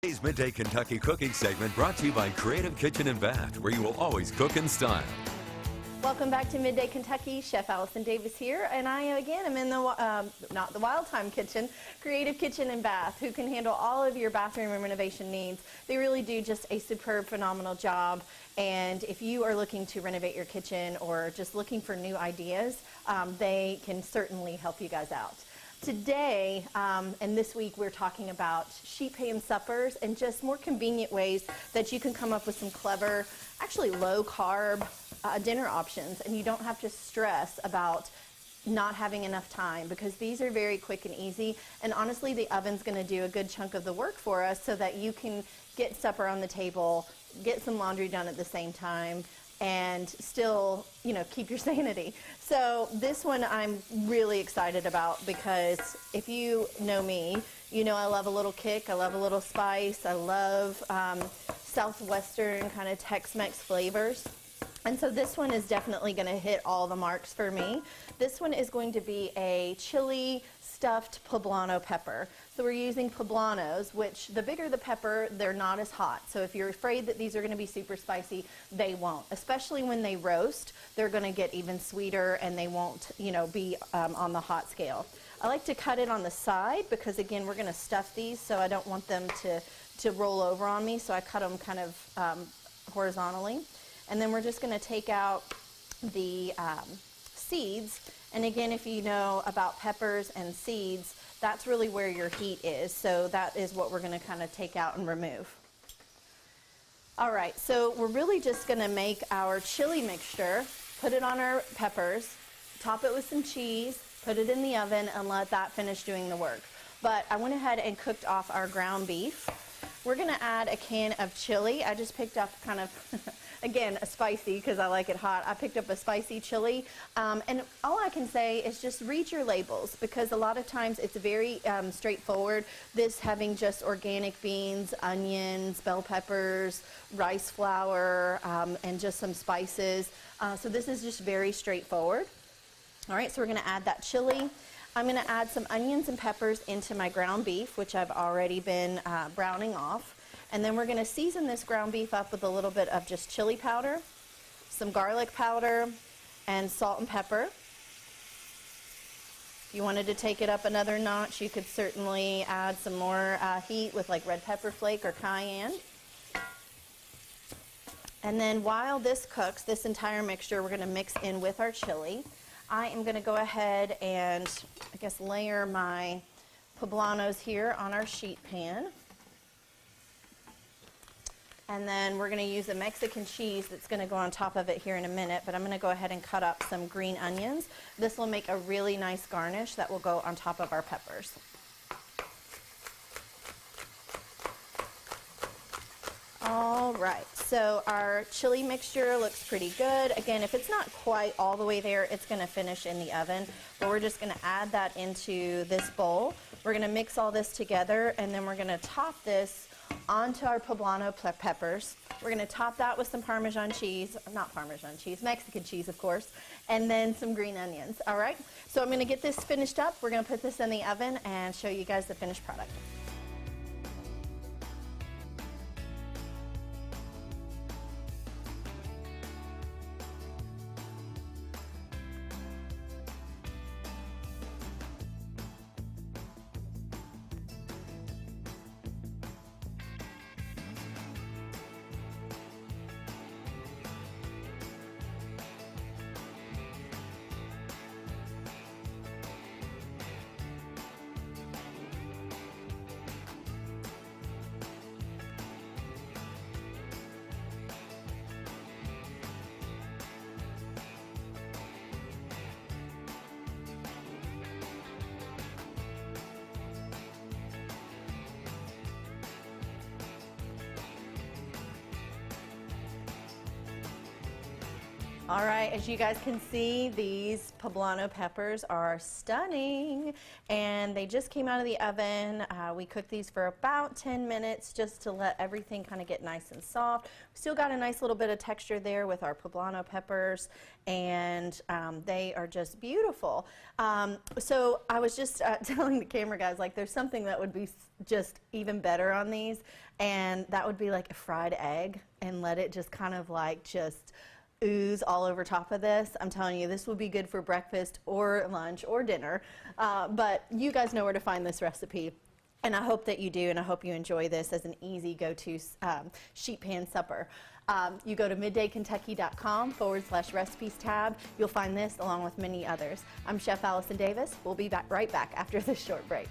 Today's Midday Kentucky Cooking segment brought to you by Creative Kitchen and Bath, where you will always cook in style. Welcome back to Midday Kentucky. Chef Allison Davis here, and I again am in the not the Wild Time Kitchen, Creative Kitchen and Bath, who can handle all of your bathroom and renovation needs. They really do just a superb, phenomenal job. And if you are looking to renovate your kitchen or just looking for new ideas, they can certainly help you guys out. Today and this week we're talking about sheet pan suppers and just more convenient ways that you can come up with some clever, actually low carb dinner options, and you don't have to stress about not having enough time, because these are very quick and easy, and honestly the oven's going to do a good chunk of the work for us so that you can get supper on the table, get some laundry done at the same time, and still, you know, keep your sanity. So this one I'm really excited about, because if you know me, you know I love a little kick, I love a little spice, I love southwestern kind of Tex-Mex flavors. And so this one is definitely going to hit all the marks for me. This one is going to be a chili stuffed poblano pepper. So we're using poblanos, which the bigger the pepper, they're not as hot. So if you're afraid that these are going to be super spicy, they won't. Especially when they roast, they're going to get even sweeter, and they won't, you know, be on the hot scale. I like to cut it on the side because, again, we're going to stuff these, so I don't want them to roll over on me. So I cut them kind of horizontally. And then we're just going to take out the seeds. And again, if you know about peppers and seeds, that's really where your heat is. So that is what we're going to kind of take out and remove. All right, so we're really just going to make our chili mixture, put it on our peppers, top it with some cheese, put it in the oven, and let that finish doing the work. But I went ahead and cooked off our ground beef. We're going to add a can of chili. I just picked up kind of, again, a spicy, because I like it hot. I picked up a spicy chili. And all I can say is just read your labels, because a lot of times it's very straightforward. This having just organic beans, onions, bell peppers, rice flour, and just some spices. So this is just very straightforward. All right, so we're going to add that chili. I'm going to add some onions and peppers into my ground beef, which I've already been browning off. And then we're going to season this ground beef up with a little bit of just chili powder, some garlic powder, and salt and pepper. If you wanted to take it up another notch, you could certainly add some more heat with like red pepper flake or cayenne. And then while this cooks, this entire mixture, we're going to mix in with our chili. I am going to go ahead and, I guess, layer my poblanos here on our sheet pan. And then we're going to use a Mexican cheese that's going to go on top of it here in a minute, but I'm going to go ahead and cut up some green onions. This will make a really nice garnish that will go on top of our peppers. All right, so our chili mixture looks pretty good. Again, if it's not quite all the way there, it's going to finish in the oven. But we're just going to add that into this bowl. We're going to mix all this together, and then we're going to top this onto our poblano peppers. We're going to top that with some Parmesan cheese, not Parmesan cheese, Mexican cheese, of course, and then some green onions. All right, so I'm going to get this finished up. We're going to put this in the oven and show you guys the finished product. All right, as you guys can see, these poblano peppers are stunning, and they just came out of the oven. We cooked these for about 10 minutes just to let everything kind of get nice and soft. We still got a nice little bit of texture there with our poblano peppers, and they are just beautiful. So I was just telling the camera guys, like, there's something that would be just even better on these, and that would be like a fried egg, and let it just kind of like just ooze all over top of this. I'm telling you, this would be good for breakfast or lunch or dinner, but you guys know where to find this recipe, and I hope that you do, and I hope you enjoy this as an easy go-to sheet pan supper. You go to middaykentucky.com/recipes tab. You'll find this along with many others. I'm Chef Allison Davis. We'll be right back after this short break.